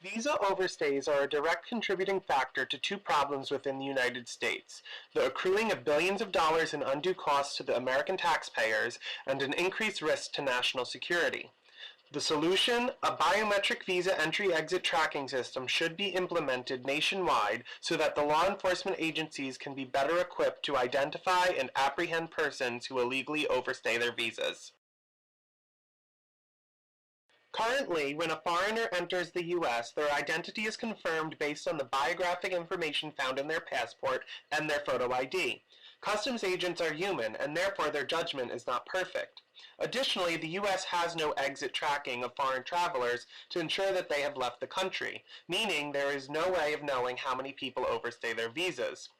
Visa overstays are a direct contributing factor to two problems within the United States: the accruing of billions of dollars in undue costs to the American taxpayers and an increased risk to national security. The solution: a biometric visa entry-exit tracking system should be implemented nationwide so that the law enforcement agencies can be better equipped to identify and apprehend persons who illegally overstay their visas. Currently, when a foreigner enters the U.S., their identity is confirmed based on the biographic information found in their passport and their photo ID. Customs agents are human, and therefore their judgment is not perfect. Additionally, the U.S. has no exit tracking of foreign travelers to ensure that they have left the country, meaning there is no way of knowing how many people overstay their visas.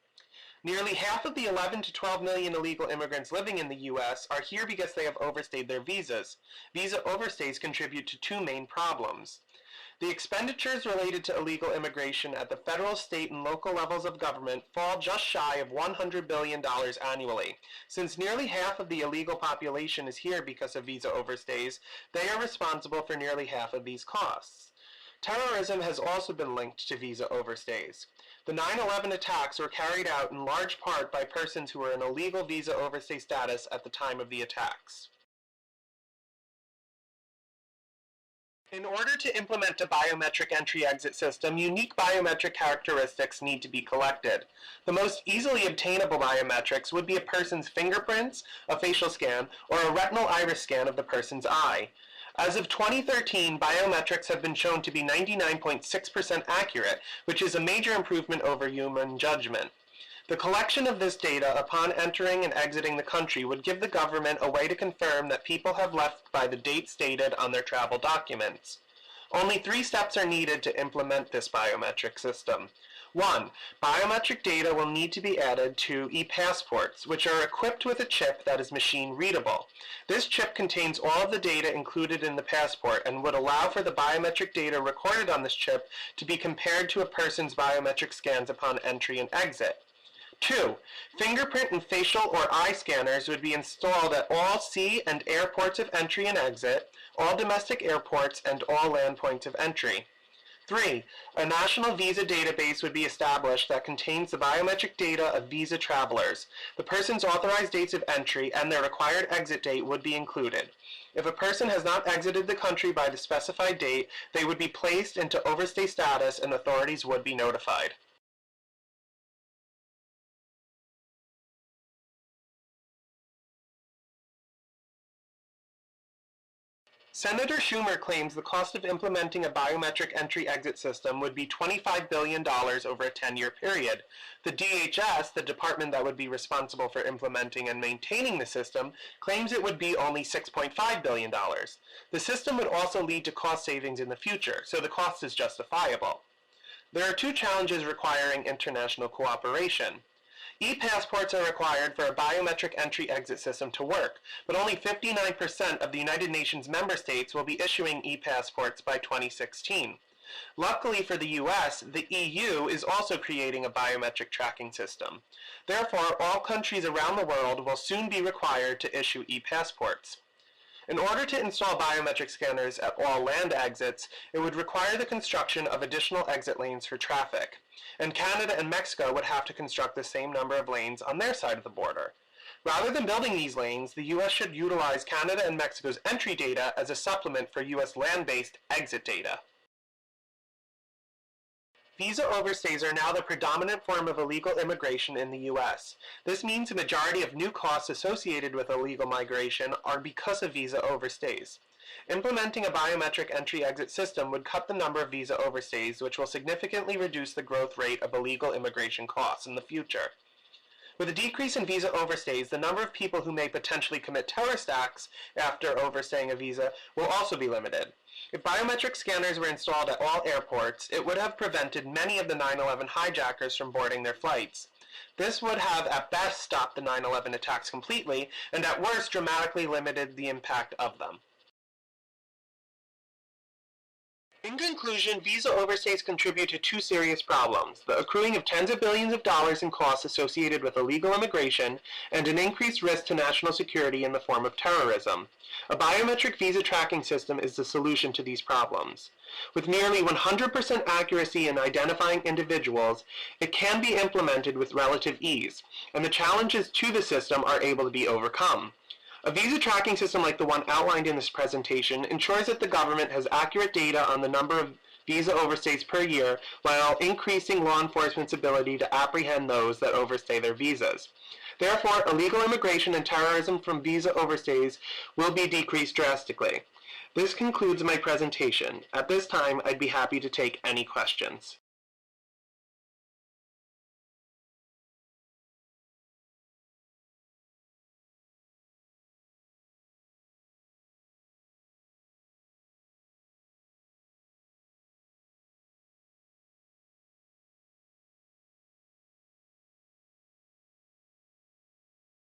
Nearly half of the 11 to 12 million illegal immigrants living in the U.S. are here because they have overstayed their visas. Visa overstays contribute to two main problems. The expenditures related to illegal immigration at the federal, state, and local levels of government fall just shy of $100 billion annually. Since nearly half of the illegal population is here because of visa overstays, they are responsible for nearly half of these costs. Terrorism has also been linked to visa overstays. The 9/11 attacks were carried out in large part by persons who were in illegal visa overstay status at the time of the attacks. In order to implement a biometric entry-exit system, unique biometric characteristics need to be collected. The most easily obtainable biometrics would be a person's fingerprints, a facial scan, or a retinal iris scan of the person's eye. As of 2013, biometrics have been shown to be 99.6% accurate, which is a major improvement over human judgment. The collection of this data upon entering and exiting the country would give the government a way to confirm that people have left by the date stated on their travel documents. Only 3 steps are needed to implement this biometric system. 1. Biometric data will need to be added to e-passports, which are equipped with a chip that is machine readable. This chip contains all of the data included in the passport and would allow for the biometric data recorded on this chip to be compared to a person's biometric scans upon entry and exit. 2. Fingerprint and facial or eye scanners would be installed at all sea and air ports of entry and exit, all domestic airports, and all land points of entry. 3. A national visa database would be established that contains the biometric data of visa travelers. The person's authorized dates of entry and their required exit date would be included. If a person has not exited the country by the specified date, they would be placed into overstay status and authorities would be notified. Senator Schumer claims the cost of implementing a biometric entry-exit system would be $25 billion over a 10-year period. The DHS, the department that would be responsible for implementing and maintaining the system, claims it would be only $6.5 billion. The system would also lead to cost savings in the future, so the cost is justifiable. There are 2 challenges requiring international cooperation. E-passports are required for a biometric entry-exit system to work, but only 59% of the United Nations member states will be issuing e-passports by 2016. Luckily for the US, the EU is also creating a biometric tracking system. Therefore, all countries around the world will soon be required to issue e-passports. In order to install biometric scanners at all land exits, it would require the construction of additional exit lanes for traffic, and Canada and Mexico would have to construct the same number of lanes on their side of the border. Rather than building these lanes, the U.S. should utilize Canada and Mexico's entry data as a supplement for U.S. land-based exit data. Visa overstays are now the predominant form of illegal immigration in the U.S. This means a majority of new costs associated with illegal migration are because of visa overstays. Implementing a biometric entry-exit system would cut the number of visa overstays, which will significantly reduce the growth rate of illegal immigration costs in the future. With a decrease in visa overstays, the number of people who may potentially commit terrorist acts after overstaying a visa will also be limited. If biometric scanners were installed at all airports, it would have prevented many of the 9/11 hijackers from boarding their flights. This would have at best stopped the 9/11 attacks completely, and at worst dramatically limited the impact of them. In conclusion, visa overstays contribute to two serious problems: the accruing of tens of billions of dollars in costs associated with illegal immigration, and an increased risk to national security in the form of terrorism. A biometric visa tracking system is the solution to these problems. With nearly 100% accuracy in identifying individuals, it can be implemented with relative ease, and the challenges to the system are able to be overcome. A visa tracking system like the one outlined in this presentation ensures that the government has accurate data on the number of visa overstays per year while increasing law enforcement's ability to apprehend those that overstay their visas. Therefore, illegal immigration and terrorism from visa overstays will be decreased drastically. This concludes my presentation. At this time, I'd be happy to take any questions.